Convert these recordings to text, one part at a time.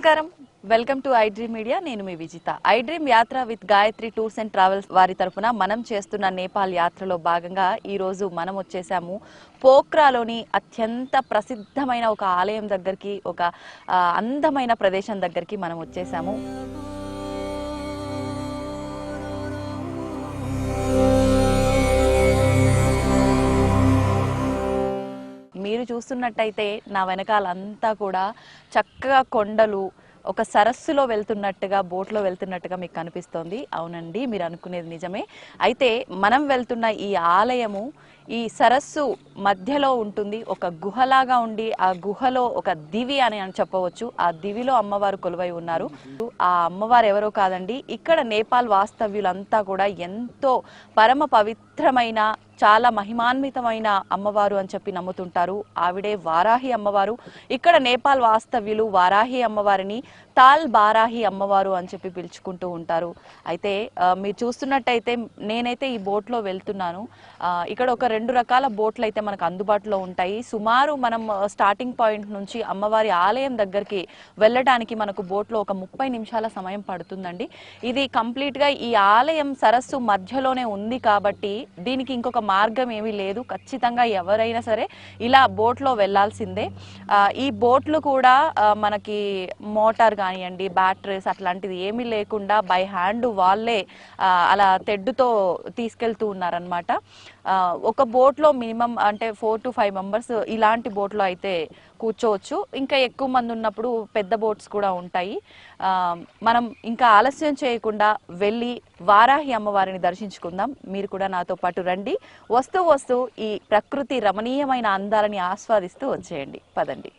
నమస్కారం, welcome to I dream media. నేను మీ Vijitha. I dream యాత్ర with Gayatri tours and travels వారి తరఫున మనం చేస్తున్న నేపాల్ యాత్రలో భాగంగా ఈ రోజు మనం వచ్చేసాము పోఖ్రాలోని అత్యంత ప్రసిద్ధమైన ఒక ఆలయం దగ్గరికి, ఒక అందమైన ప్రదేశం దగ్గరికి మనం వచ్చేసాము. మీరు చూస్తున్నట్టయితే నా వెనకాలంతా కూడా చక్కగా కొండలు, ఒక సరస్సులో వెళ్తున్నట్టుగా, బోట్లో వెళ్తున్నట్టుగా మీకు కనిపిస్తోంది. అవునండి, మీరు అనుకునేది నిజమే. అయితే మనం వెళ్తున్న ఈ ఆలయము ఈ సరస్సు మధ్యలో ఉంటుంది. ఒక గుహలాగా ఉండి ఆ గుహలో ఒక దివి అని చెప్పవచ్చు. ఆ దివిలో అమ్మవారు కొలువై ఉన్నారు. ఆ అమ్మవారు ఎవరో కాదండి, ఇక్కడ నేపాల్ వాస్తవ్యులంతా కూడా ఎంతో పరమ పవిత్రమైన, చాలా మహిమాన్వితమైన అమ్మవారు అని చెప్పి నమ్ముతుంటారు. ఆవిడే వారాహి అమ్మవారు. ఇక్కడ నేపాల్ వాస్తవ్యులు వారాహి అమ్మవారిని తాల్ బారాహి అమ్మవారు అని చెప్పి పిలుచుకుంటూ ఉంటారు. అయితే మీరు చూస్తున్నట్టయితే నేనైతే ఈ బోట్లో వెళ్తున్నాను. ఇక్కడ ఒక 2 రకాల బోట్లు అయితే మనకు అందుబాటులో ఉంటాయి. సుమారు మనం స్టార్టింగ్ పాయింట్ నుంచి అమ్మవారి ఆలయం దగ్గరికి వెళ్ళడానికి మనకు బోట్లో ఒక 30 నిమిషాల సమయం పడుతుందండి. ఇది కంప్లీట్గా ఈ ఆలయం సరస్సు మధ్యలోనే ఉంది కాబట్టి దీనికి ఇంకొక మార్గం ఏమీ లేదు. ఖచ్చితంగా ఎవరైనా సరే ఇలా బోట్లో వెళ్లాల్సిందే. ఈ బోట్లు కూడా మనకి మోటార్ కానివ్వండి, బ్యాటరీస్ అట్లాంటిది ఏమీ లేకుండా బై హ్యాండ్ వాళ్ళే అలా తెడ్డుతో తీసుకెళ్తూ ఉన్నారనమాట. ఒక బోట్లో మినిమం అంటే 4 to 5 మెంబర్స్ ఇలాంటి బోట్లో అయితే కూర్చోవచ్చు. ఇంకా ఎక్కువ మంది ఉన్నప్పుడు పెద్ద బోట్స్ కూడా ఉంటాయి. మనం ఇంకా ఆలస్యం చేయకుండా వెళ్ళి వారాహి అమ్మవారిని దర్శించుకుందాం. మీరు కూడా నాతో పాటు రండి. వస్తూ వస్తూ ఈ ప్రకృతి రమణీయమైన అందాలని ఆస్వాదిస్తూ వచ్చేయండి. పదండి.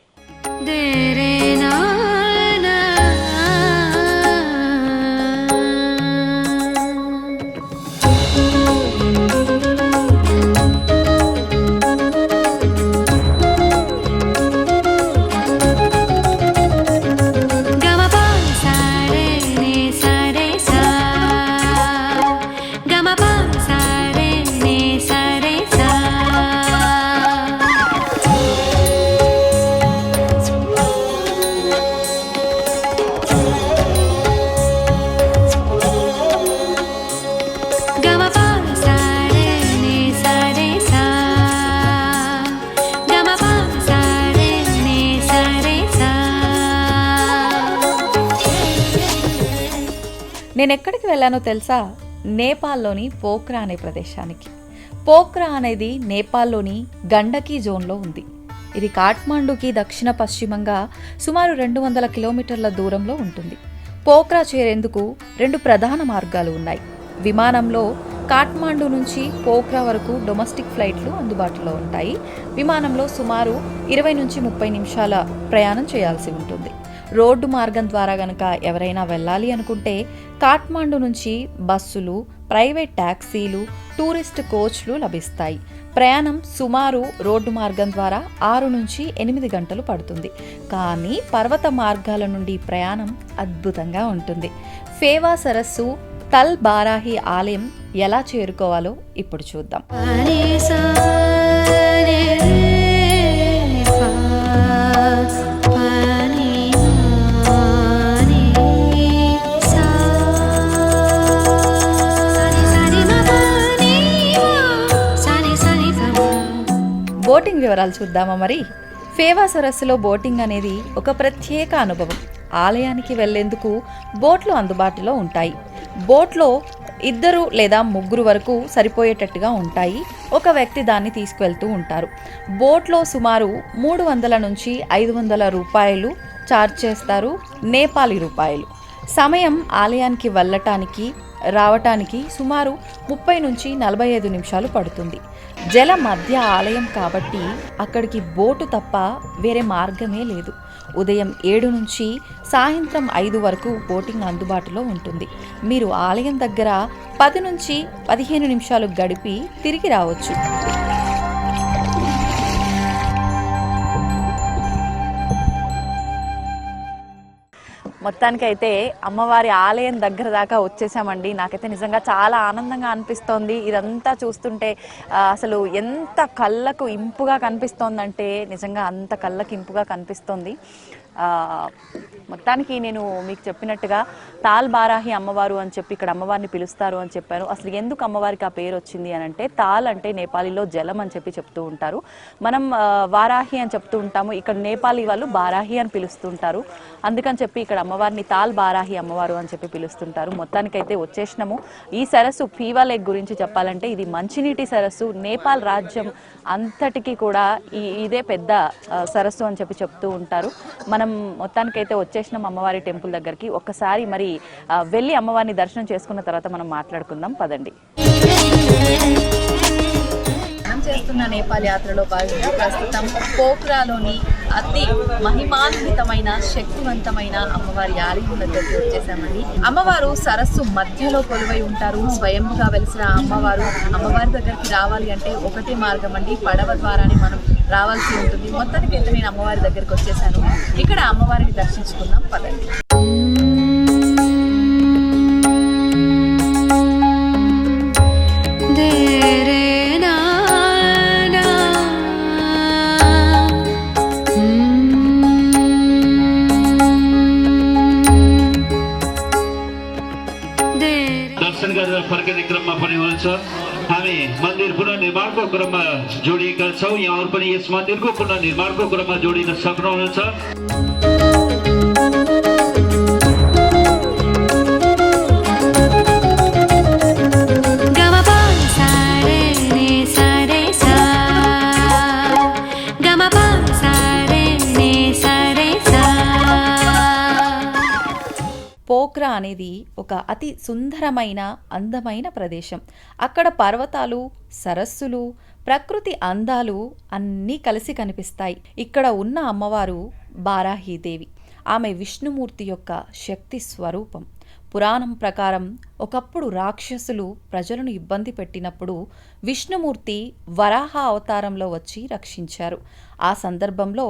నేను ఎక్కడికి వెళ్ళానో తెలుసా? నేపాల్లోని పోఖ్రా అనే ప్రదేశానికి. పోఖ్రా అనేది నేపాల్లోని గండకీ జోన్లో ఉంది. ఇది కాఠ్మండూకి దక్షిణ పశ్చిమంగా సుమారు 200 కిలోమీటర్ల దూరంలో ఉంటుంది. పోఖ్రా చేరేందుకు 2 ప్రధాన మార్గాలు ఉన్నాయి. విమానంలో కాఠ్మండూ నుంచి పోఖ్రా వరకు డొమెస్టిక్ ఫ్లైట్లు అందుబాటులో ఉంటాయి. విమానంలో సుమారు 20 నుంచి 30 నిమిషాల ప్రయాణం చేయాల్సి ఉంటుంది. రోడ్డు మార్గం ద్వారా గనక ఎవరైనా వెళ్ళాలి అనుకుంటే కాఠ్మండూ నుంచి బస్సులు, ప్రైవేట్ ట్యాక్సీలు, టూరిస్ట్ కోచ్లు లభిస్తాయి. ప్రయాణం సుమారు రోడ్డు మార్గం ద్వారా 6 నుంచి 8 గంటలు పడుతుంది. కానీ పర్వత మార్గాల నుండి ప్రయాణం అద్భుతంగా ఉంటుంది. ఫేవా సరస్సు తల్ బారాహి ఆలయం ఎలా చేరుకోవాలో ఇప్పుడు చూద్దాం. బోటింగ్ వివరాలు చూద్దామా మరి? ఫేవా సరస్సులో బోటింగ్ అనేది ఒక ప్రత్యేక అనుభవం. ఆలయానికి వెళ్లేందుకు బోట్లు అందుబాటులో ఉంటాయి. బోట్లో 2 లేదా 3 వరకు సరిపోయేటట్టుగా ఉంటాయి. ఒక వ్యక్తి దాన్ని తీసుకువెళ్తూ ఉంటారు. బోట్లో సుమారు 300 నుంచి 500 రూపాయలు ఛార్జ్ చేస్తారు, నేపాలీ రూపాయలు. సమయం ఆలయానికి వెళ్ళటానికి రావటానికి సుమారు 30 నుంచి 45 నిమిషాలు పడుతుంది. జల మధ్య ఆలయం కాబట్టి అక్కడికి బోటు తప్ప వేరే మార్గమే లేదు. ఉదయం 7 నుంచి సాయంత్రం 5 వరకు బోటింగ్ అందుబాటులో ఉంటుంది. మీరు ఆలయం దగ్గర 10 నుంచి 15 నిమిషాలు గడిపి తిరిగి రావచ్చు. మొత్తానికైతే అమ్మవారి ఆలయం దగ్గర దాకా వచ్చేసామండి. నాకైతే నిజంగా చాలా ఆనందంగా అనిపిస్తోంది. ఇదంతా చూస్తుంటే అసలు ఎంత కళ్ళకు ఇంపుగా కనిపిస్తోందంటే నిజంగా అంత కళ్ళకు ఇంపుగా కనిపిస్తోంది. మొత్తానికి నేను మీకు చెప్పినట్టుగా తాల్ బారాహి అమ్మవారు అని చెప్పి ఇక్కడ అమ్మవారిని పిలుస్తారు అని చెప్పాను. అసలు ఎందుకు అమ్మవారికి ఆ పేరు వచ్చింది అని అంటే తాల్ అంటే నేపాలీలో జలం అని చెప్పి చెప్తూ ఉంటారు. మనం వారాహి అని చెప్తూ ఉంటాము, ఇక్కడ నేపాలీ వాళ్ళు బారాహి అని పిలుస్తుంటారు. అందుకని చెప్పి ఇక్కడ అమ్మవారిని తాల్ బారాహి అమ్మవారు అని చెప్పి పిలుస్తుంటారు. మొత్తానికైతే వచ్చేసినాము. ఈ సరస్సు ఫీవా లేక్ గురించి చెప్పాలంటే ఇది మంచినీటి సరస్సు. నేపాల్ రాజ్యం అంతటికీ కూడా ఇదే పెద్ద సరస్సు అని చెప్పి చెప్తూ ఉంటారు. మనం మొత్తానికైతే వచ్చేసినాం అమ్మవారి టెంపుల్ దగ్గరికి. ఒక్కసారి మరి వెళ్ళి అమ్మవారిని దర్శనం చేసుకున్న తర్వాత మనం మాట్లాడుకుందాం, పదండి. మనం చేస్తున్న నేపాల్ యాత్రలో భాగంగా ప్రస్తుతం పోఖ్రాలోని అతి మహిమాన్వితమైన శక్తివంతమైన అమ్మవారి ఆలయం దగ్గరికి వచ్చేసామండి. అమ్మవారు సరస్సు మధ్యలో కొలువై ఉంటారు. స్వయంగా వెలిసిన అమ్మవారి దగ్గరికి రావాలి అంటే ఒకటే మార్గం అండి, పడవ ద్వారానే మనం రావాల్సి ఉంటుంది. మొత్తానికి అయితే నేను అమ్మవారి దగ్గరికి వచ్చేసాను. ఇక్కడ అమ్మవారిని దర్శించుకుందాం, పదండి. परिक्रमा पनि हुन्छ। हामी मन्दिर पुनर्निर्माणको क्रममा जोडिएका छौँ। यहाँहरू पनि यस मन्दिरको पुनर्निर्माणको क्रममा जोडिन सक्नुहुन्छ। పోఖ్రా అనేది ఒక అతి సుందరమైన అందమైన ప్రదేశం. అక్కడ పర్వతాలు, సరస్సులు, ప్రకృతి అందాలు అన్నీ కలిసి కనిపిస్తాయి. ఇక్కడ ఉన్న అమ్మవారు బారాహీదేవి. ఆమె విష్ణుమూర్తి యొక్క శక్తి స్వరూపం. పురాణం ప్రకారం ఒకప్పుడు రాక్షసులు ప్రజలను ఇబ్బంది పెట్టినప్పుడు విష్ణుమూర్తి వరాహ అవతారంలో వచ్చి రక్షించారు. ఆ సందర్భంలో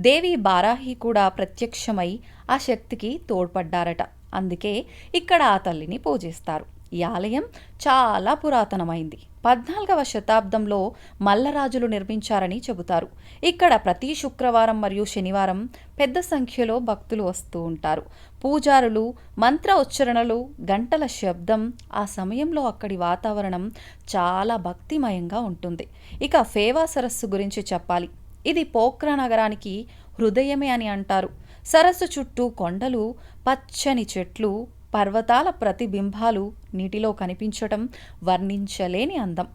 దేవి బారాహి కూడా ప్రత్యక్షమై ఆ శక్తికి తోడ్పడ్డారట. అందుకే ఇక్కడ ఆ తల్లిని పూజిస్తారు. ఈ ఆలయం చాలా పురాతనమైంది. 14వ శతాబ్దంలో మల్లరాజులు నిర్మించారని చెబుతారు. ఇక్కడ ప్రతి శుక్రవారం మరియు శనివారం పెద్ద సంఖ్యలో భక్తులు వస్తూ ఉంటారు. పూజారులు, మంత్ర ఉచ్చరణలు, గంటల శబ్దం, ఆ సమయంలో అక్కడి వాతావరణం చాలా భక్తిమయంగా ఉంటుంది. ఇక ఫేవా సరస్సు గురించి చెప్పాలి. ఇది పోఖ్రా నగరానికి హృదయమే అని అంటారు. సరస్సు చుట్టూ కొండలు, పచ్చని చెట్లు, పర్వతాల ప్రతిబింబాలు నీటిలో కనిపించటం వర్ణించలేని అందం.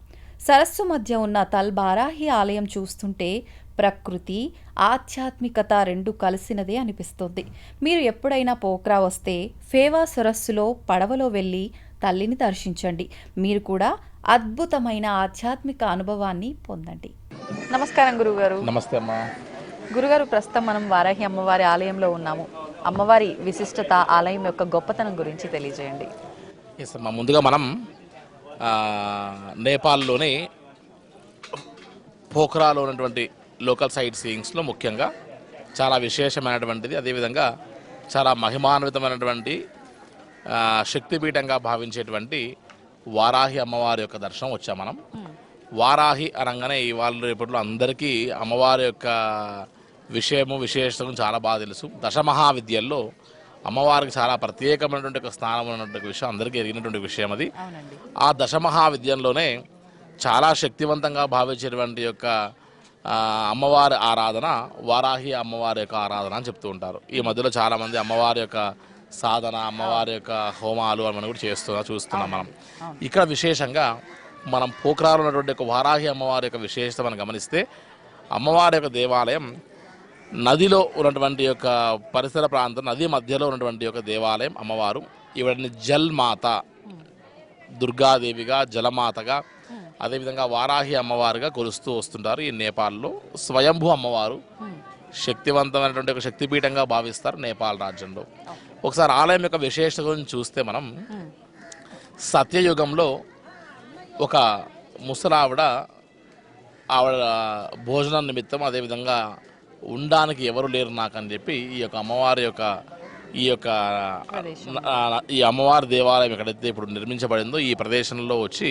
సరస్సు మధ్య ఉన్న తల్ బారాహి ఆలయం చూస్తుంటే ప్రకృతి, ఆధ్యాత్మికత రెండు కలిసినదే అనిపిస్తుంది. మీరు ఎప్పుడైనా పోఖ్రా వస్తే ఫేవా సరస్సులో పడవలో వెళ్ళి తల్లిని దర్శించండి. మీరు కూడా అద్భుతమైన ఆధ్యాత్మిక అనుభవాన్ని పొందండి. నమస్కారం గురుగారు. నమస్తే అమ్మా. గురుగారు, ప్రస్తుతం మనం వారాహి అమ్మవారి ఆలయంలో ఉన్నాము. అమ్మవారి విశిష్టత, ఆలయం యొక్క గొప్పతనం గురించి తెలియజేయండి. ఎస్ అమ్మా, ముందుగా మనం నేపాల్లోని పోఖ్రాలో ఉన్నటువంటి లోకల్ సైట్ సీయింగ్స్లో ముఖ్యంగా చాలా విశేషమైనటువంటిది, అదేవిధంగా చాలా మహిమాన్వితమైనటువంటి శక్తిపీఠంగా భావించేటువంటి వారాహి అమ్మవారి యొక్క దర్శనం వచ్చాం మనం. వారాహి అనగానే ఇవాళ రేపట్లో అందరికీ అమ్మవారి యొక్క విశేషం చాలా బాగా తెలుసు. దశమహావిద్యల్లో అమ్మవారికి చాలా ప్రత్యేకమైనటువంటి ఒక స్థానం ఉన్నటువంటి విషయం అందరికీ ఎరిగినటువంటి విషయం అది. ఆ దశమహావిద్యంలోనే చాలా శక్తివంతంగా భావించేటువంటి యొక్క అమ్మవారి ఆరాధన వారాహి అమ్మవారి యొక్క ఆరాధన అని చెప్తూ ఉంటారు. ఈ మధ్యలో చాలామంది అమ్మవారి యొక్క సాధన, అమ్మవారి యొక్క హోమాలు అని మనం కూడా చూస్తున్నాం మనం. ఇక్కడ విశేషంగా మనం పోఖ్రాలో ఉన్నటువంటి ఒక వారాహి అమ్మవారి యొక్క విశేషత మనం గమనిస్తే, అమ్మవారి యొక్క దేవాలయం నదిలో ఉన్నటువంటి యొక్క పరిసర ప్రాంతం, నది మధ్యలో ఉన్నటువంటి యొక్క దేవాలయం అమ్మవారు. ఈవిడని జల్మాత, దుర్గాదేవిగా, జలమాతగా, అదేవిధంగా వారాహి అమ్మవారుగా కొలుస్తూ వస్తుంటారు. ఈ నేపాల్లో స్వయంభూ అమ్మవారు శక్తివంతమైనటువంటి ఒక శక్తిపీఠంగా భావిస్తారు నేపాల్ రాజ్యంలో. ఒకసారి ఆలయం యొక్క విశేషత గురించి చూస్తే మనం, సత్యయుగంలో ఒక ముసలావిడ ఆవిడ భోజనం నిమిత్తం, అదేవిధంగా ఉండడానికి ఎవరు లేరు నాకని చెప్పి ఈ అమ్మవారి దేవాలయం ఎక్కడైతే ఇప్పుడు నిర్మించబడిందో ఈ ప్రదేశంలో వచ్చి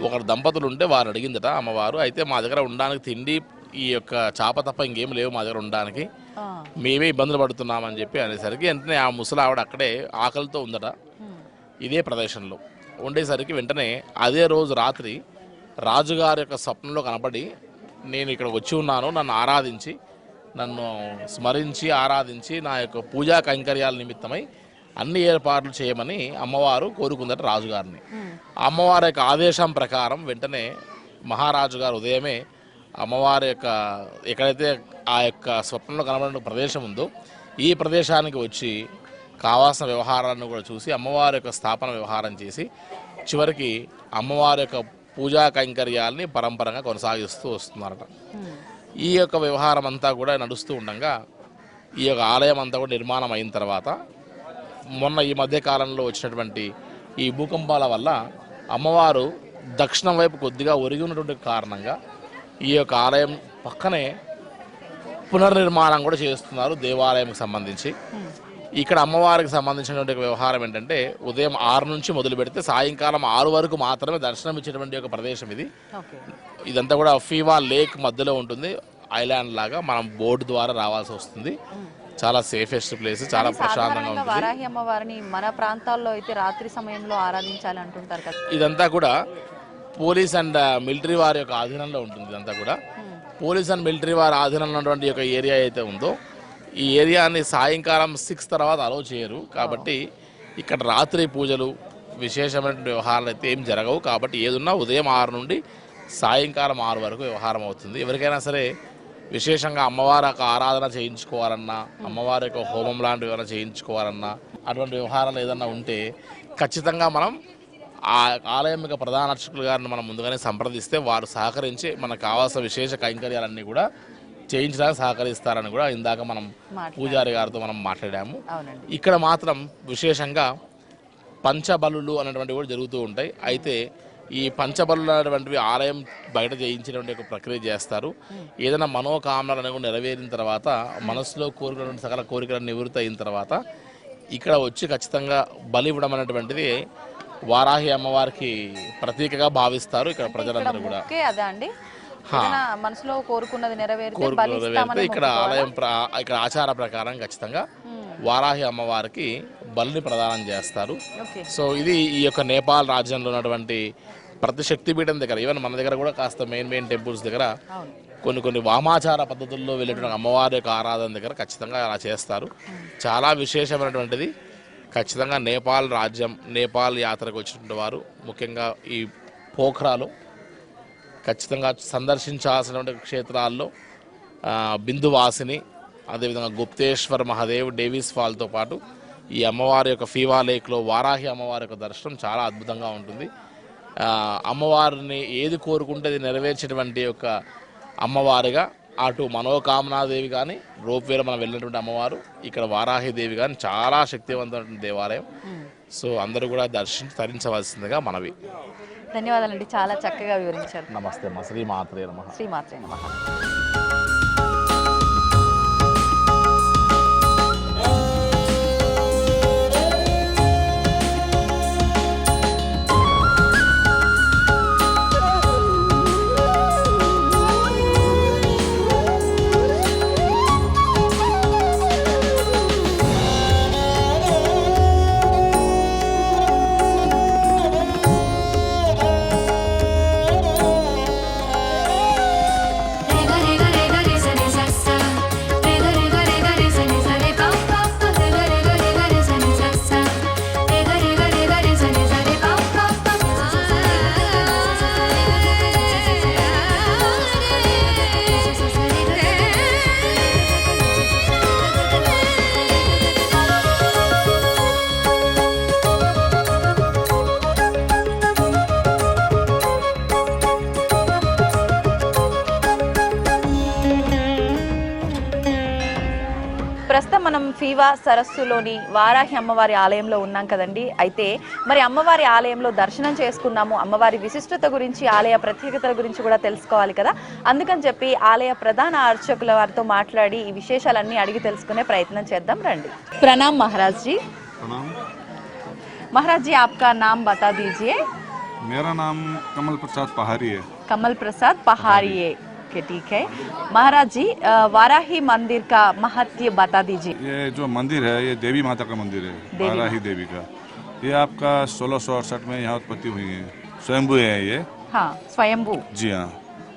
ఒక దంపతులు ఉంటే వారు అడిగిందట అమ్మవారు, అయితే మా దగ్గర ఉండడానికి తిండి ఈ యొక్క చాప తప్ప ఇంకేం లేవు మా దగ్గర ఉండడానికి, ఆ, మేమే ఇబ్బందులు పడుతున్నామని చెప్పి అనేసరికి వెంటనే ఆ ముసలి ఆవిడ అక్కడే ఆకలితో ఉందట ఇదే ప్రదేశంలో ఉండేసరికి వెంటనే అదే రోజు రాత్రి రాజుగారి యొక్క స్వప్నంలో కనపడి నేను ఇక్కడ వచ్చి ఉన్నాను, నన్ను ఆరాధించి నన్ను స్మరించి ఆరాధించి నా యొక్క పూజా కైంకర్యాల నిమిత్తమై అన్ని ఏర్పాట్లు చేయమని అమ్మవారు కోరుకుందట రాజుగారిని. అమ్మవారి యొక్క ఆదేశం ప్రకారం వెంటనే మహారాజు గారు ఉదయమే అమ్మవారి యొక్క ఎక్కడైతే ఆ యొక్క స్వప్నంలో కనబడిన ప్రదేశం ఉందో ఈ ప్రదేశానికి వచ్చి కావాల్సిన వ్యవహారాలను కూడా చూసి అమ్మవారి యొక్క స్థాపన వ్యవహారం చేసి చివరికి అమ్మవారి యొక్క పూజా కైంకర్యాలని పరంపరంగా కొనసాగిస్తూ వస్తున్నారట. ఈ యొక్క వ్యవహారం అంతా కూడా నడుస్తూ ఉండగా ఈ యొక్క ఆలయం అంతా కూడా నిర్మాణం అయిన తర్వాత మొన్న ఈ మధ్య కాలంలో వచ్చినటువంటి ఈ భూకంపాల వల్ల అమ్మవారు దక్షిణం వైపు కొద్దిగా ఒరిగి ఉన్నటువంటి కారణంగా ఈ యొక్క ఆలయం పక్కనే పునర్నిర్మాణం కూడా చేస్తున్నారు దేవాలయంకి సంబంధించి. ఇక్కడ అమ్మవారికి సంబంధించినటువంటి వ్యవహారం ఏంటంటే ఉదయం 6 నుంచి మొదలు పెడితే సాయంకాలం 6 వరకు మాత్రమే దర్శనం ఇచ్చేటువంటి ఒక ప్రదేశం ఇది. ఇదంతా కూడా ఫీవా లేక్ మధ్యలో ఉంటుంది, ఐలాండ్ లాగా. మనం బోర్డు ద్వారా రావాల్సి వస్తుంది. చాలా సేఫెస్ట్ ప్లేస్, చాలా ప్రశాంతంగా ఉంటుంది. వారాహి అమ్మవారిని మన ప్రాంతాల్లో అయితే రాత్రి సమయంలో ఆరాధించాలి అంటుంటారు కదా. ఇదంతా కూడా పోలీస్ అండ్ మిలిటరీ వారి యొక్క ఆధీనంలో ఉంటుంది. ఇదంతా కూడా పోలీస్ అండ్ మిలిటరీ వారి ఆధీనంలో ఉన్నటువంటి యొక్క ఏరియా అయితే ఉందో ఈ ఏరియాని సాయంకాలం 6 తర్వాత అలౌ చేయరు. కాబట్టి ఇక్కడ రాత్రి పూజలు విశేషమైన వ్యవహారాలు అయితే ఏం జరగవు. కాబట్టి ఏదున్నా ఉదయం 6 నుండి సాయంకాలం 6 వరకు వ్యవహారం అవుతుంది. ఎవరికైనా సరే విశేషంగా అమ్మవారి యొక్క ఆరాధన చేయించుకోవాలన్నా, అమ్మవారి యొక్క హోమం లాంటివి ఏమైనా చేయించుకోవాలన్నా, అటువంటి వ్యవహారాలు ఏదన్నా ఉంటే ఖచ్చితంగా మనం ఆ ఆలయం యొక్క ప్రధాన అర్చకులు గారిని మనం ముందుగానే సంప్రదిస్తే వారు సహకరించి మనకు కావాల్సిన విశేష కైంకర్యాలన్నీ కూడా చేయించడానికి సహకరిస్తారని కూడా ఇందాక మనం పూజారి గారితో మనం మాట్లాడాము. ఇక్కడ మాత్రం విశేషంగా పంచబలులు అనేటువంటివి కూడా జరుగుతూ ఉంటాయి. అయితే ఈ పంచబలులు అనేటువంటివి ఆలయం బయట చేయించినటువంటి ఒక ప్రక్రియ చేస్తారు. ఏదైనా మనోకామనలు అనేవి నెరవేరిన తర్వాత, మనసులో కోరికటువంటి సకల కోరికలను నివృత్తి అయిన తర్వాత ఇక్కడ వచ్చి ఖచ్చితంగా బలి ఇవ్వడం అనేటువంటిది వారాహి అమ్మవారికి ప్రతీకగా భావిస్తారు ఇక్కడ ప్రజలందరూ కూడా. మనసులో కోరుకున్నది నెరవేరితే ఇక్కడ ఆలయం ఇక్కడ ఆచార ప్రకారం ఖచ్చితంగా వారాహి అమ్మవారికి బలిని ప్రదానం చేస్తారు. సో ఇది ఈ యొక్క నేపాల్ రాజ్యంలో ఉన్నటువంటి ప్రతి శక్తిపీఠం దగ్గర, ఈవెన్ మన దగ్గర కూడా కాస్త మెయిన్ టెంపుల్స్ దగ్గర కొన్ని వామాచార పద్ధతుల్లో వెళ్ళేటువంటి అమ్మవారి యొక్క ఆరాధన దగ్గర ఖచ్చితంగా అలా చేస్తారు. చాలా విశేషమైనటువంటిది. ఖచ్చితంగా నేపాల్ రాజ్యం, నేపాల్ యాత్రకు వచ్చినటువంటి వారు ముఖ్యంగా ఈ పోఖ్రాలో ఖచ్చితంగా సందర్శించాల్సినటువంటి క్షేత్రాల్లో బిందువాసిని, అదేవిధంగా గుప్తేశ్వర్ మహాదేవ్, డేవిస్ ఫాల్తో పాటు ఈ అమ్మవారి యొక్క ఫీవా లేక్లో వారాహి అమ్మవారి యొక్క దర్శనం చాలా అద్భుతంగా ఉంటుంది. అమ్మవారిని ఏది కోరుకుంటే అది నెరవేర్చేటువంటి యొక్క అమ్మవారిగా అటు మనోకామనాదేవి కానీ, రోప్వేలో మనం వెళ్ళినటువంటి అమ్మవారు, ఇక్కడ వారాహి దేవి కానీ చాలా శక్తివంతమైన దేవాలయం. సో అందరూ కూడా దర్శించి తరించవలసిందిగా మనవి. ధన్యవాదాలండి, చాలా చక్కగా వివరించారు. నమస్తే అమ్మ. శ్రీమాత్రే నమః. శ్రీమాత్రే నమః. ప్రస్తుతం మనం ఫీవా సరస్సులోని వారాహి అమ్మవారి ఆలయంలో ఉన్నాం కదండి. అయితే మరి అమ్మవారి ఆలయంలో దర్శనం చేసుకున్నాము, అమ్మవారి విశిష్టత గురించి, ఆలయ ప్రత్యేకతల గురించి కూడా తెలుసుకోవాలి కదా. అందుకని చెప్పి ఆలయ ప్రధాన అర్చకుల వారితో మాట్లాడి ఈ విశేషాలన్నీ అడిగి తెలుసుకునే ప్రయత్నం చేద్దాం రండి. प्रणाम महाराज जी. प्रणाम महाराज जी, आपका नाम बता दीजिए. मेरा नाम कमल प्रसाद पहाड़ी है. कमल प्रसाद पहाड़िए. ओके ठीक है। महाराज जी वाराही मंदिर का महत्व बता दीजिए। ये जो मंदिर है ये देवी माता का मंदिर है, वाराही देवी का। ये आपका 1668 में यहाँ उत्पत्ति हुई है, स्वयंभू है ये। हाँ स्वयंभू। जी हाँ।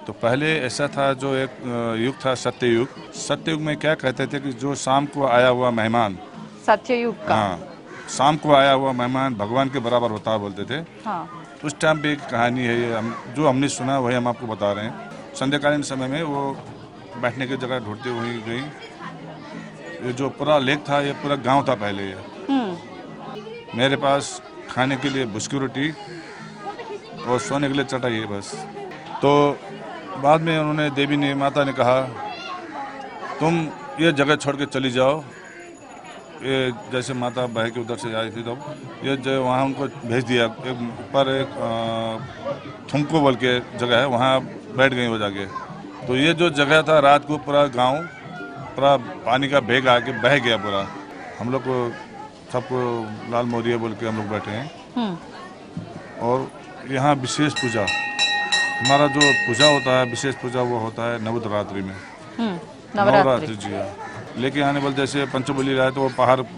तो पहले ऐसा था, जो एक युग था सत्ययुग। सत्ययुग में क्या कहते थे कि जो शाम को आया हुआ मेहमान, सत्ययुग का। हाँ, शाम को आया हुआ मेहमान भगवान के बराबर होता है बोलते थे। हाँ उस टाइम पे एक कहानी है, ये जो हमने सुना वही हम आपको बता रहे हैं। संध्याकालीन समय में वो बैठने की जगह ढूंढते हुए गई। ये जो पूरा लेक था ये पूरा गांव था पहले। ये मेरे पास खाने के लिए बुस्की रोटी और सोने के लिए चटाई है बस। तो बाद में उन्होंने देवी ने, माता ने कहा तुम ये जगह छोड़ के चली जाओ। ये जैसे माता बह के उधर से आई थी तो ये जो वहाँ उनको भेज दिया। एक ऊपर एक थुमको बोल के जगह है, वहाँ बैठ गई वो जाके। तो ये जो जगह था, रात को पूरा गांव पूरा पानी का बेग आके बह गया पूरा। हम लोग को सबको लाल मोरिया बोल के हम लोग बैठे हैं। और यहाँ विशेष पूजा, हमारा जो पूजा होता है, विशेष पूजा वो होता है नवरात्रि में। नवरात्रि जी हाँ। लेके आने वाले जैसे पंचबली रहा है तो वो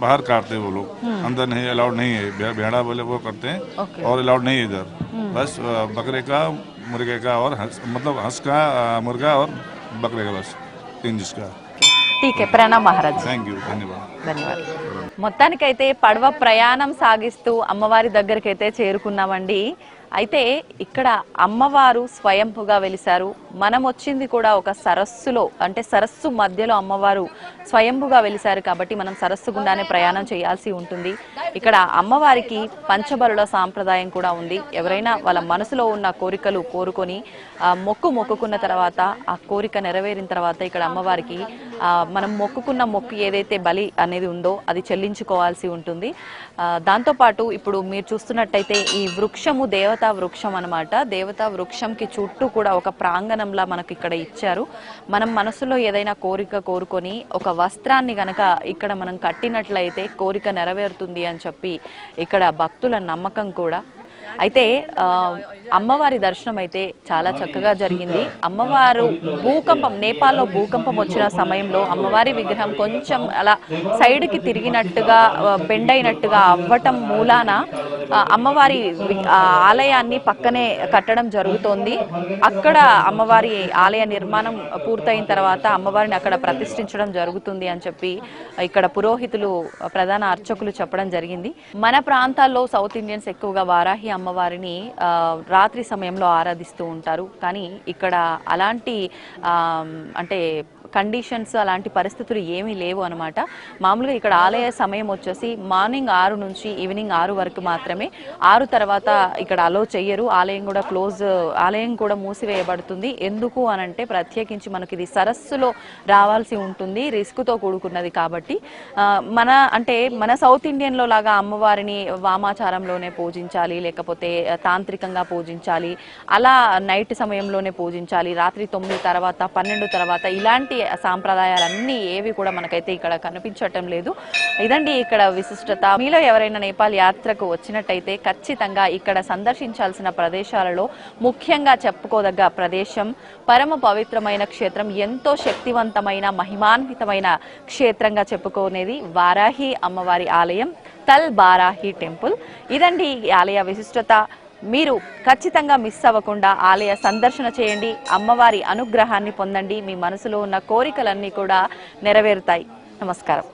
बाहर काटते हैं वो लोग, अंदर नहीं, अलाउड नहीं है। भेड़ा बोले वो करते हैं और अलाउड नहीं है इधर। बस बकरे का, मुर्गे का और मतलब हंस का, मुर्गा और बकरे का, बस 3 जिसका। ठीक है, ప్రణామ మహారాజ్। థ్యాంక్ యూ, ధన్యవాదాలు। మొత్తానికైతే పడవ ప్రయాణం సాగిస్తూ అమ్మవారి దగ్గరికైతే చేరుకున్నామండి। అయితే ఇక్కడ అమ్మవారు స్వయంభుగా వెలిశారు. మనం వచ్చింది కూడా ఒక సరస్సులో, అంటే సరస్సు మధ్యలో అమ్మవారు స్వయంభుగా వెలిశారు కాబట్టి మనం సరస్సు గుండానే ప్రయాణం చేయాల్సి ఉంటుంది. ఇక్కడ అమ్మవారికి పంచబలుల సాంప్రదాయం కూడా ఉంది. ఎవరైనా వాళ్ళ మనసులో ఉన్న కోరికలు కోరుకొని మొక్కుకున్న తర్వాత ఆ కోరిక నెరవేరిన తర్వాత ఇక్కడ అమ్మవారికి మనం మొక్కుకున్న మొక్కు ఏదైతే బలి అనేది ఉందో అది చెల్లించుకోవాల్సి ఉంటుంది. దాంతోపాటు ఇప్పుడు మీరు చూస్తున్నట్టయితే ఈ వృక్షము దేవతా వృక్షం అన్నమాట. దేవతా వృక్షంకి చుట్టూ కూడా ఒక ప్రాంగణంలా మనకు ఇక్కడ ఇచ్చారు. మనం మనసులో ఏదైనా కోరిక కోరుకొని ఒక వస్త్రాన్ని గనక ఇక్కడ మనం కట్టినట్లయితే కోరిక నెరవేరుతుంది అని చెప్పి ఇక్కడ భక్తుల నమ్మకం కూడా. అయితే అమ్మవారి దర్శనం అయితే చాలా చక్కగా జరిగింది. అమ్మవారు భూకంపం, నేపాల్లో భూకంపం వచ్చిన సమయంలో అమ్మవారి విగ్రహం కొంచెం అలా సైడ్కి తిరిగినట్టుగా, బెండ్ అయినట్టుగా అవ్వటం మూలాన అమ్మవారి ఆలయాన్ని పక్కనే కట్టడం జరుగుతోంది. అక్కడ అమ్మవారి ఆలయ నిర్మాణం పూర్తయిన తర్వాత అమ్మవారిని అక్కడ ప్రతిష్ఠించడం జరుగుతుంది అని చెప్పి ఇక్కడ పురోహితులు, ప్రధాన అర్చకులు చెప్పడం జరిగింది. మన ప్రాంతాల్లో సౌత్ ఇండియన్స్ ఎక్కువగా వారాహి అమ్మవారిని రాత్రి సమయంలో ఆరాధిస్తూ ఉంటారు. కానీ ఇక్కడ అలాంటి అంటే కండిషన్స్, అలాంటి పరిస్థితులు ఏమీ లేవు అనమాట. మామూలుగా ఇక్కడ ఆలయ సమయం వచ్చేసి మార్నింగ్ 6 నుంచి ఈవినింగ్ 6 వరకు మాత్రమే. 6 తర్వాత ఇక్కడ అలో చెయ్యరు. ఆలయం కూడా మూసివేయబడుతుంది. ఎందుకు అనంటే ప్రత్యేకించి మనకి ఇది సరస్సులో రావాల్సి ఉంటుంది, రిస్క్తో కూడుకున్నది కాబట్టి. మన సౌత్ ఇండియన్లో లాగా అమ్మవారిని వామాచారంలోనే పూజించాలి, లేకపోతే తాంత్రికంగా పూజించాలి, అలా నైట్ సమయంలోనే పూజించాలి, రాత్రి 9 తర్వాత 12 తర్వాత ఇలాంటి సాంప్రదాయాలన్నీ ఏవి కూడా మనకైతే ఇక్కడ కనిపించటం లేదు. ఇదండి ఇక్కడ విశిష్టత. మీలో ఎవరైనా నేపాల్ యాత్రకు వచ్చినట్టయితే ఖచ్చితంగా ఇక్కడ సందర్శించాల్సిన ప్రదేశాలలో ముఖ్యంగా చెప్పుకోదగ్గ ప్రదేశం, పరమ పవిత్రమైన క్షేత్రం, ఎంతో శక్తివంతమైన మహిమాన్వితమైన క్షేత్రంగా చెప్పుకునేది వారాహి అమ్మవారి ఆలయం, తల్ బారాహి టెంపుల్. ఇదండి ఈ ఆలయ విశిష్టత. మీరు ఖచ్చితంగా మిస్ అవ్వకుండా ఆలయ సందర్శన చేయండి, అమ్మవారి అనుగ్రహాన్ని పొందండి. మీ మనసులో ఉన్న కోరికలన్నీ కూడా నెరవేరుతాయి. నమస్కారం.